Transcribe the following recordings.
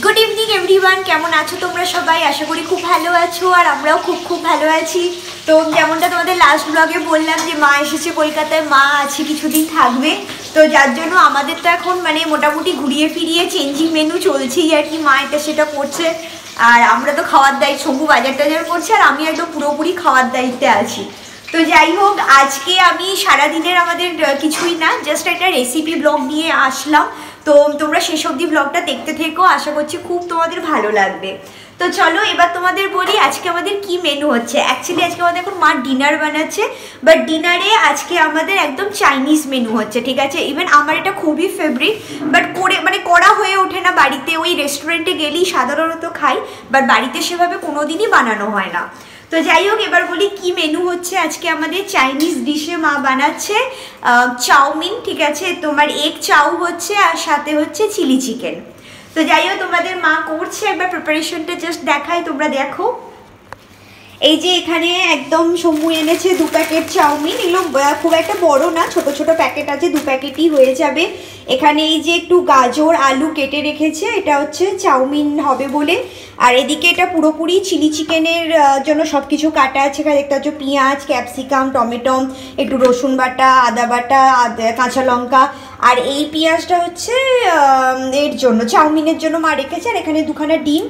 Good evening everyone কেমন আছো তোমরা সবাই আশা করি খুব ভালো আছো আর আমরাও খুব ভালো আছি। তো যেমনটা তোমাদের লাস্ট ব্লগে বললাম যে মা এসেছে কলকাতায়, মা আছে কিছুদিন থাকবে, তো যার জন্য আমাদের তো এখন মানে মোটামুটি ঘুরিয়ে ফিরিয়ে চেঞ্জিং মেনু চলছেই আর কি। মা এটা সেটা করছে আর আমরা তো খাওয়ার দায়িত্ব, শম্ভু বাজার টাজার করছে আর আমি একদম পুরোপুরি খাওয়ার দায়িত্বে আছি। তো যাই হোক, আজকে আমি সারাদিনের আমাদের কিছুই না, জাস্ট একটা রেসিপি ব্লগ নিয়ে আসলাম। তো তোমরা শেষ অবধি ব্লগটা দেখতে থেকো, আশা করছি খুব তোমাদের ভালো লাগবে। তো চলো এবার তোমাদের বলি আজকে আমাদের কি মেনু হচ্ছে। অ্যাকচুয়ালি আজকে আমাদের এখন মা ডিনার বানাচ্ছে, বাট ডিনারে আজকে আমাদের একদম চাইনিজ মেনু হচ্ছে, ঠিক আছে। ইভেন আমার এটা খুবই ফেভারিট, বাট করা হয়ে ওঠে না বাড়িতে। ওই রেস্টুরেন্টে গেলেই সাধারণত খাই, বাট বাড়িতে সেভাবে কোনোদিনই বানানো হয় না। তো যাই হোক, এবার বলি কি মেনু হচ্ছে আজকে আমাদের। চাইনিজ ডিশে মা বানাচ্ছে চাউমিন, ঠিক আছে, তোমার এগ চাউ হচ্ছে আর সাথে হচ্ছে চিলি চিকেন। তো যাই হোক, তোমাদের মা করছে, একবার প্রিপারেশনটা জাস্ট দেখাই, তোমরা দেখো। এই যে এখানে একদম শম্ভু এনেছে 2 প্যাকেট চাউমিন, এগুলো খুব একটা বড় না, ছোট ছোট প্যাকেট আছে, 2 প্যাকেটই হয়ে যাবে। এখানে এই যে একটু গাজর আলু কেটে রেখেছে, এটা হচ্ছে চাউমিন হবে বলে। আর এদিকে এটা পুরোপুরি চিলি চিকেনের জন্য সব কিছু কাটা আছে। এখানে দেখতে পাচ্ছ পেঁয়াজ, ক্যাপসিকাম, টমেটো, একটু রসুন বাটা, আদা বাটা, কাঁচা লঙ্কা। আর এই পেঁয়াজটা হচ্ছে এর জন্য, চাউমিনের জন্য মা রেখেছে। আর এখানে 2খানা ডিম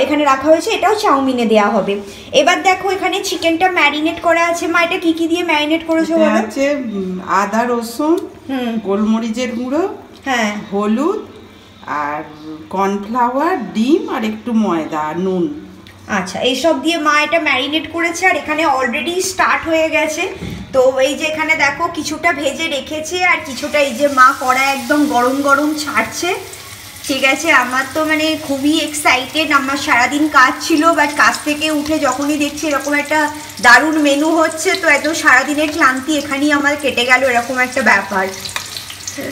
এখানে রাখা হয়েছে, এটাও চাউমিনে দেওয়া হবে। এবার দেখো এখানে চিকেনটা ম্যারিনেট করা আছে। মা এটা কি কি দিয়ে ম্যারিনেট করেছো বলো? আছে আদা রসুন, গোলমরিচের গুঁড়ো, হ্যাঁ, হলুদ আর কর্নফ্লাওয়ার, ডিম আর একটু ময়দা, নুন। আচ্ছা, এইসব দিয়ে মা এটা ম্যারিনেট করেছে। আর এখানে অলরেডি স্টার্ট হয়ে গেছে। তো এই যে এখানে দেখো কিছুটা ভেজে রেখেছে আর কিছুটা এই যে মা কড়া একদম গরম গরম ছাড়ছে, ঠিক আছে। আমার তো মানে খুবই এক্সাইটেড, আমার সারাদিন কাজ ছিল, বাট কাজ থেকে উঠে যখনই দেখছি এরকম একটা দারুণ মেনু হচ্ছে, তো এত সারাদিনের ক্লান্তি এখানেই আমার কেটে গেল, এরকম একটা ব্যাপার।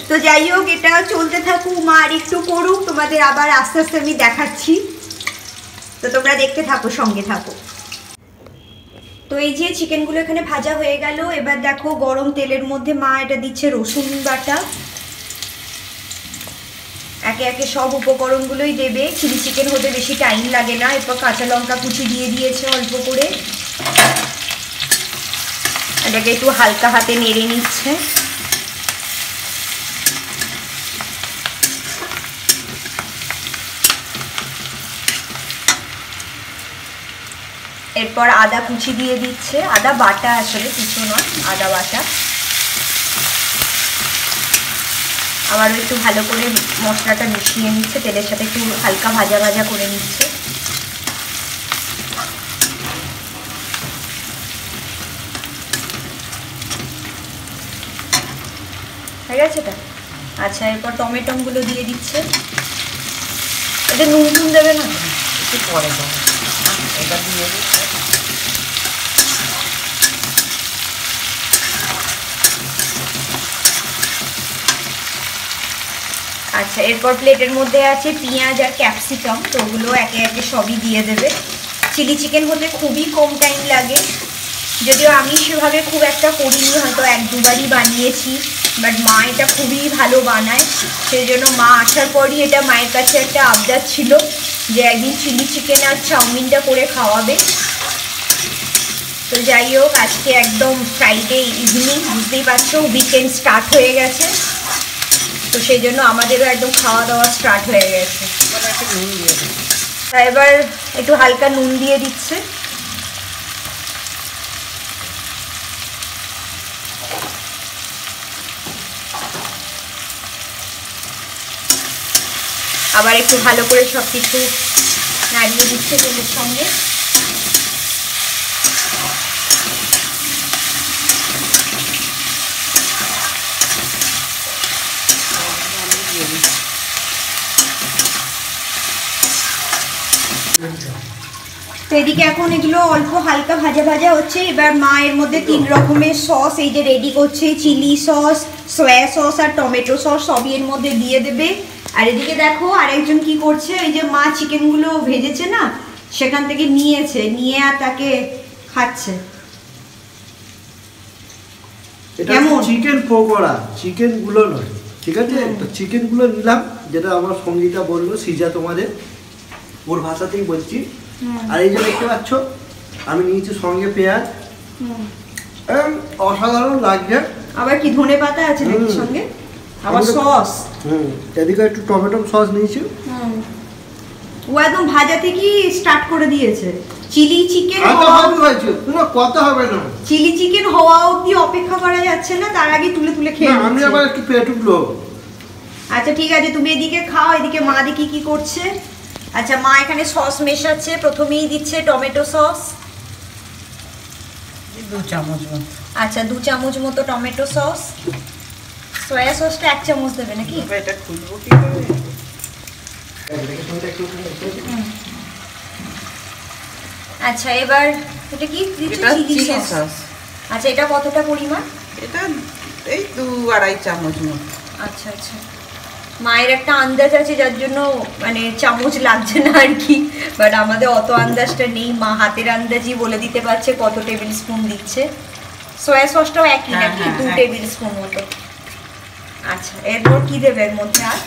তো যাই হোক, এটা চলতে থাকুক, মা আর একটু করুক, তোমাদের আবার আস্তে আস্তে আমি দেখাচ্ছি। তো তোমরা দেখতে থাকো, সঙ্গে থাকো। তো এই যে চিকেনগুলো এখানে ভাজা হয়ে গেল। এবার দেখো গরম তেলের মধ্যে মা এটা দিচ্ছে রসুন বাটা, একে একে সব উপকরণগুলোই দেবে। চিলি চিকেন হতে বেশি টাইম লাগে না। এরপর কাঁচা লঙ্কা কুচি দিয়ে দিয়েছে অল্প করে, এটাকে একটু হালকা হাতে নেড়ে নিচ্ছে। এরপর আদা কুচি দিয়ে দিচ্ছে, আদা বাটা, আসলে কিছু নয়, আদা বাটা। আবারও একটু ভালো করে মশলাটা মিশিয়ে নিচ্ছে, তেলের সাথে একটু হালকা ভাজা ভাজা করে নিচ্ছে। হয়ে গেছে এটা। আচ্ছা, এরপর টমেটোগুলো দিয়ে দিচ্ছে। এটা নুন টুন দেবে না? একটু পরে দেবো, এটা দিয়ে দিচ্ছে। আচ্ছা, এরপর প্লেটের মধ্যে আছে পেঁয়াজ আর ক্যাপসিকাম, তো ওগুলো একে একে সবই দিয়ে দেবে। চিলি চিকেন হতে খুবই কম টাইম লাগে, যদিও আমি সেভাবে খুব একটা করিনি, হয়তো 1-2বারই বানিয়েছি, বাট মা এটা খুবই ভালো বানায়। সেই জন্য মা আসার পরই এটা মায়ের কাছে একটা আবদার ছিল যে একদিন চিলি চিকেন আর চাউমিনটা করে খাওয়াবে। তো যাই হোক, আজকে একদম ফ্রাইডে ইভিনিং, বুঝতেই পারছো উইকেন্ড স্টার্ট হয়ে গেছে, তো সেই জন্য আমাদেরও একদম খাওয়া দাওয়া স্টার্ট হয়ে গেছে। এবার একটু হালকা নুন দিয়ে দিচ্ছে। আবার একটু ভালো করে সব কিছু নাড়িয়ে দিচ্ছে তেলের সঙ্গে। তো এদিকে এখন এগুলো অল্প হালকা ভাজা ভাজা হচ্ছে। এবার মা এর মধ্যে 3 রকমের সস এই যে রেডি করছে, চিলি সস, সয়া সস আর টমেটো সস, সবই এর মধ্যে দিয়ে দেবে। আর এদিকে দেখো আরেকজন কি করছে, এই যে মা চিকেনগুলো ভেজেছে না, সেখান থেকে নিয়ে আর তাকে খাচ্ছে। এটা চিকেন পকোড়া, চিকেন গুলো নয়, ঠিক আছে। তো চিকেনগুলো নিলাম, যেটা আমার সঙ্গীতা বললো সিজা তোমাদের, ওর ভাষাতেই বলছি। আর এই যে দেখতে পাচ্ছ আমি নিয়েছি সঙ্গে পেঁয়াজ, অসাধারণ লাগছে। আবার কি ধনে পাতা আছে নাকি সঙ্গে, আবার সস। এদিকে একটু টমেটো সস নিয়েছি। ও একদম ভাজা থেকেই স্টার্ট করে দিয়েছে। চিলি চিকেন কোনো কথা হবে না, চিলি চিকেন হওয়া অবধি অপেক্ষা করা যাচ্ছে না, তার আগে তুলে তুলে খেয়ে আমি আবার একটু পেট উঠলো। আচ্ছা ঠিক আছে, তুমি এদিকে খাও, এদিকে মা দেখি কি করছে। আচ্ছা মা এখানে সস মেশাচ্ছে, প্রথমেই দিচ্ছে টমেটো সস 2 চামচ মতো। আচ্ছা 2 চামচ মতো টমেটো সস। সয়া সসটা 1 চামচ দেবে নাকি? এটা খুলবো কি করে? আচ্ছা এবার এটা কি চিলি সস। আচ্ছা এটা কতটা পরিমাণ? এটা এই 2-2.5 চামচ মতো। আচ্ছা আচ্ছা, মায়ের একটা আন্দাজ আছে যার জন্য মানে চামচ লাগছে না আর কি, বাট আমাদের অত আন্দাজটা নেই, মা হাতের আন্দাজই বলে দিতে পারছে কত টেবিল স্পুন দিচ্ছে। সয়া সসটাও একই নাকি? 2 টেবিল স্পুন মতো। আচ্ছা এরপর কি দেবে এর মধ্যে? আর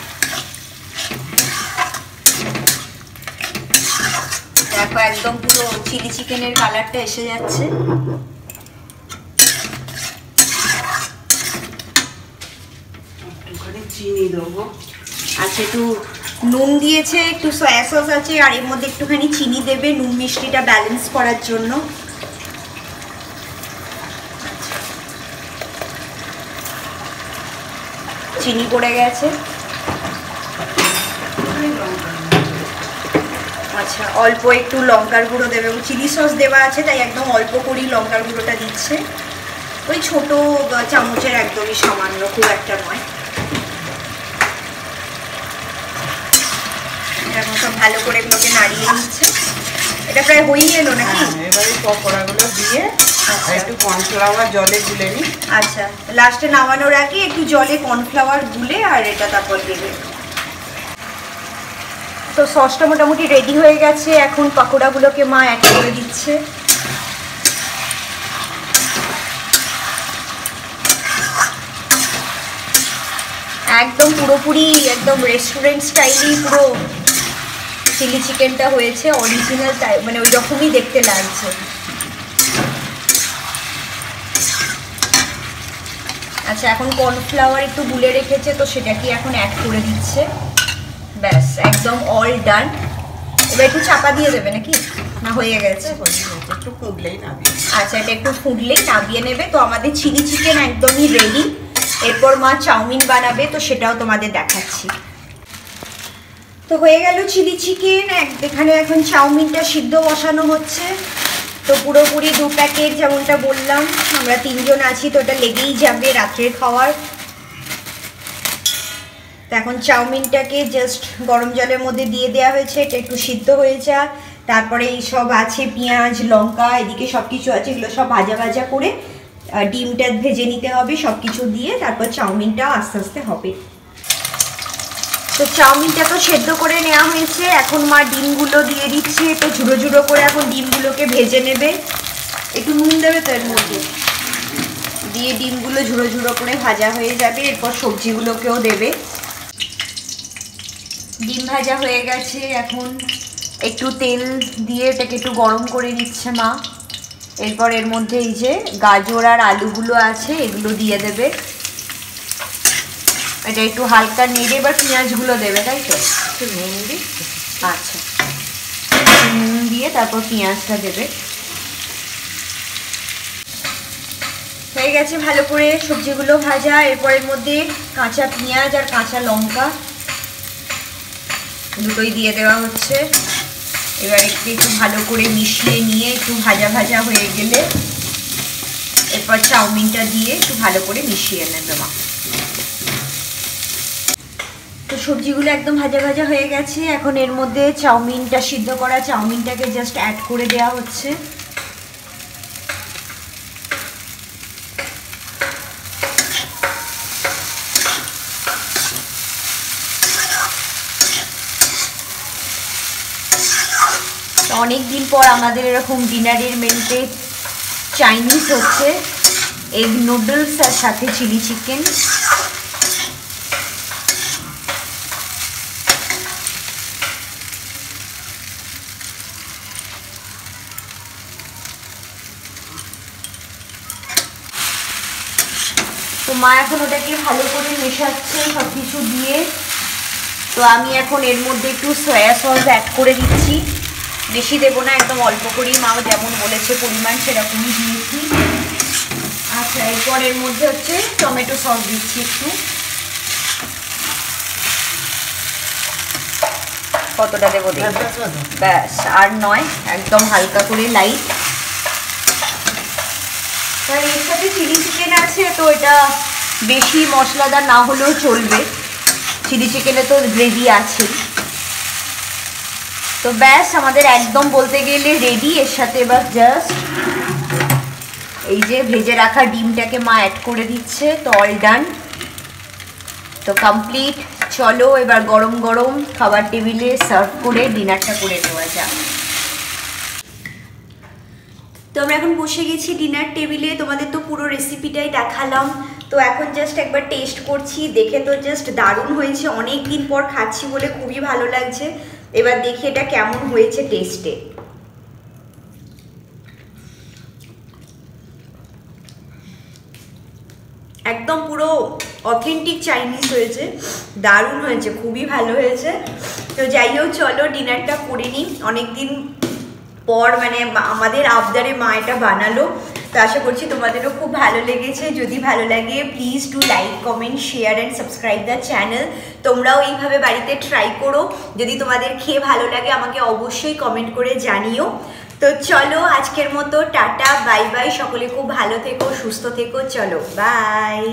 দেখো একদম পুরো চিলি চিকেনের কালারটা এসে যাচ্ছে। চিনি দেবো। আচ্ছা একটু নুন দিয়েছে, একটু সয়া সস আছে, আর এর মধ্যে একটুখানি চিনি দেবে নুন মিষ্টিটা ব্যালেন্স করার জন্য। চিনি পড়ে গেছে। আচ্ছা অল্প একটু লঙ্কার গুঁড়ো দেবে, চিলি সস দেওয়া আছে তাই একদম অল্প করেই লঙ্কার গুঁড়োটা দিচ্ছে, ওই ছোট চামচের একদমই সামান্য, খুব একটা নয়। এখন সব ভালো করে এগুলোকে নাড়িয়ে নিচ্ছে। এটা প্রায় হয়েই এলো নাকি? এবারে পকোড়াগুলো দিয়ে একটু কর্নফ্লাওয়ার জলে গুলে নিই। আচ্ছা লাস্টে নামানোর আগে একটু জলে কর্নফ্লাওয়ার গুলে আর এটা তারপর দেবে। তো সসটা মোটামুটি রেডি হয়ে গেছে, এখন পকোড়াগুলোকে মা অ্যাড করে দিচ্ছে। একদম পুরোপুরি একদম রেস্টুরেন্ট স্টাইলই পুরো চিলি চিকেনটা হয়েছে, অরিজিনাল মানে ওই রকমই দেখতে লাগছে। আচ্ছা এখন কর্নফ্লাওয়ার একটু গুলে রেখেছে তো সেটাকে এখন অ্যাড করে দিচ্ছে। ব্যাস একদম অল ডান। এবার একটু চাপা দিয়ে দেবে নাকি, না হয়ে গেছে? একটু ফুটলেই নামিয়ে। আচ্ছা এটা একটু ফুটলেই নামিয়ে নেবে। তো আমাদের চিলি চিকেন একদমই রেডি। এরপর মা চাউমিন বানাবে, তো সেটাও তোমাদের দেখাচ্ছি। তো হয়ে গেল চিলি চিকেন, এখানে এখন চাউমিনটা সিদ্ধ বসানো হচ্ছে। তো পুরোপুরি 2 প্যাকেট, যেমনটা বললাম আমরা 3 জন আছি তো এটা লেগেই যাবে রাত্রের খাওয়ার। তো এখন চাউমিনটাকে জাস্ট গরম জলের মধ্যে দিয়ে দেওয়া হয়েছে, এটা একটু সিদ্ধ হয়ে যাক। তারপরে এই সব আছে পেঁয়াজ লঙ্কা, এদিকে সব কিছু আছে, এগুলো সব ভাজা ভাজা করে ডিমটা ভেজে নিতে হবে সব কিছু দিয়ে, তারপর চাউমিনটা আস্তে আস্তে হবে। তো চাউমিনটা তো সেদ্ধ করে নেওয়া হয়েছে, এখন মা ডিমগুলো দিয়ে দিচ্ছে, একটু ঝুড়ো ঝুড়ো করে এখন ডিমগুলোকে ভেজে নেবে। একটু নুন দেবে তো এর মধ্যে দিয়ে ডিমগুলো ঝুড়ো ঝুড়ো করে ভাজা হয়ে যাবে। এরপর সবজিগুলোকেও দেবে। ডিম ভাজা হয়ে গেছে, এখন একটু তেল দিয়ে এটাকে একটু গরম করে নিচ্ছে মা। এরপর এর মধ্যে এই যে গাজর আর আলুগুলো আছে এগুলো দিয়ে দেবে। এটা একটু হালকা নেড়ে এবার পেঁয়াজগুলো দেবে, তাই তো? নুন দিই। আচ্ছা নুন দিয়ে তারপর পেঁয়াজটা দেবে। হয়ে গেছে ভালো করে সবজিগুলো ভাজা। এরপর এর মধ্যে কাঁচা পেঁয়াজ আর কাঁচা লঙ্কা দুটোই দিয়ে দেওয়া হচ্ছে। এবার একটু ভালো করে মিশিয়ে নিয়ে একটু ভাজা ভাজা হয়ে গেলে এরপর চাউমিনটা দিয়ে একটু ভালো করে মিশিয়ে নেবে মা। তো সবজিগুলো একদম ভাজা ভাজা হয়ে গেছে, এখন এর মধ্যে চাউমিনটা সিদ্ধ করা চাউমিনটাকে জাস্ট অ্যাড করে দেওয়া হচ্ছে। অনেক দিন পর আমাদের এরকম ডিনারের মেনুতে চাইনিজ হচ্ছে, এগ নুডলস আর সাথে চিলি চিকেন। মা এখন ওটাকে ভালো করে মেশাচ্ছে সব কিছু দিয়ে। তো আমি এখন এর মধ্যে একটু সয়া সস অ্যাড করে দিচ্ছি, বেশি দেবো না, একদম অল্প করেই মা যেমন বলেছে পরিমাণ সেরকমই দিয়েছি। আচ্ছা, এরপর এর মধ্যে হচ্ছে টমেটো সস দিচ্ছি একটু, কতটা দেবো ব্যাস, আর নয়, একদম হালকা করে লাইট। কারণ এর সাথে চিলি চিকেন আছে, তো এটা বেশি মশলাদার না হলেও চলবে, চিলি চিকেনে তো গ্রেভি আছে। তো ব্যাস আমাদের একদম বলতে গেলে রেডি। এর সাথে এবার জাস্ট এই যে ভেজে রাখা ডিমটাকে মা অ্যাড করে দিচ্ছে। তো অল ডান, তো কমপ্লিট। চলো এবার গরম গরম খাবার টেবিলে সার্ভ করে ডিনারটা করে নেওয়া যাক। তো আমরা এখন বসে গেছি ডিনার টেবিলে, তোমাদের তো পুরো রেসিপিটাই দেখালাম। তো এখন জাস্ট একবার টেস্ট করছি, দেখে তো জাস্ট দারুণ হয়েছে, অনেক দিন পর খাচ্ছি বলে খুবই ভালো লাগছে। এবার দেখি এটা কেমন হয়েছে টেস্টে। একদম পুরো অথেন্টিক চাইনিজ হয়েছে, দারুণ হয়েছে, খুবই ভালো হয়েছে। তো যাই হোক, চলো ডিনারটা করে নিই। অনেকদিন পর মানে আমাদের আবদারে মা এটা বানালো, তো আশা করছি তোমাদেরও খুব ভালো লেগেছে। যদি ভালো লাগে please do like, comment, share and subscribe the channel. তোমরাও এইভাবে বাড়িতে ট্রাই করো, যদি তোমাদের খেয়ে ভালো লাগে আমাকে অবশ্যই কমেন্ট করে জানিও। তো চলো আজকের মতো টাটা, বাই বাই, সকলে খুব ভালো থেকো, সুস্থ থেকো, চলো বাই।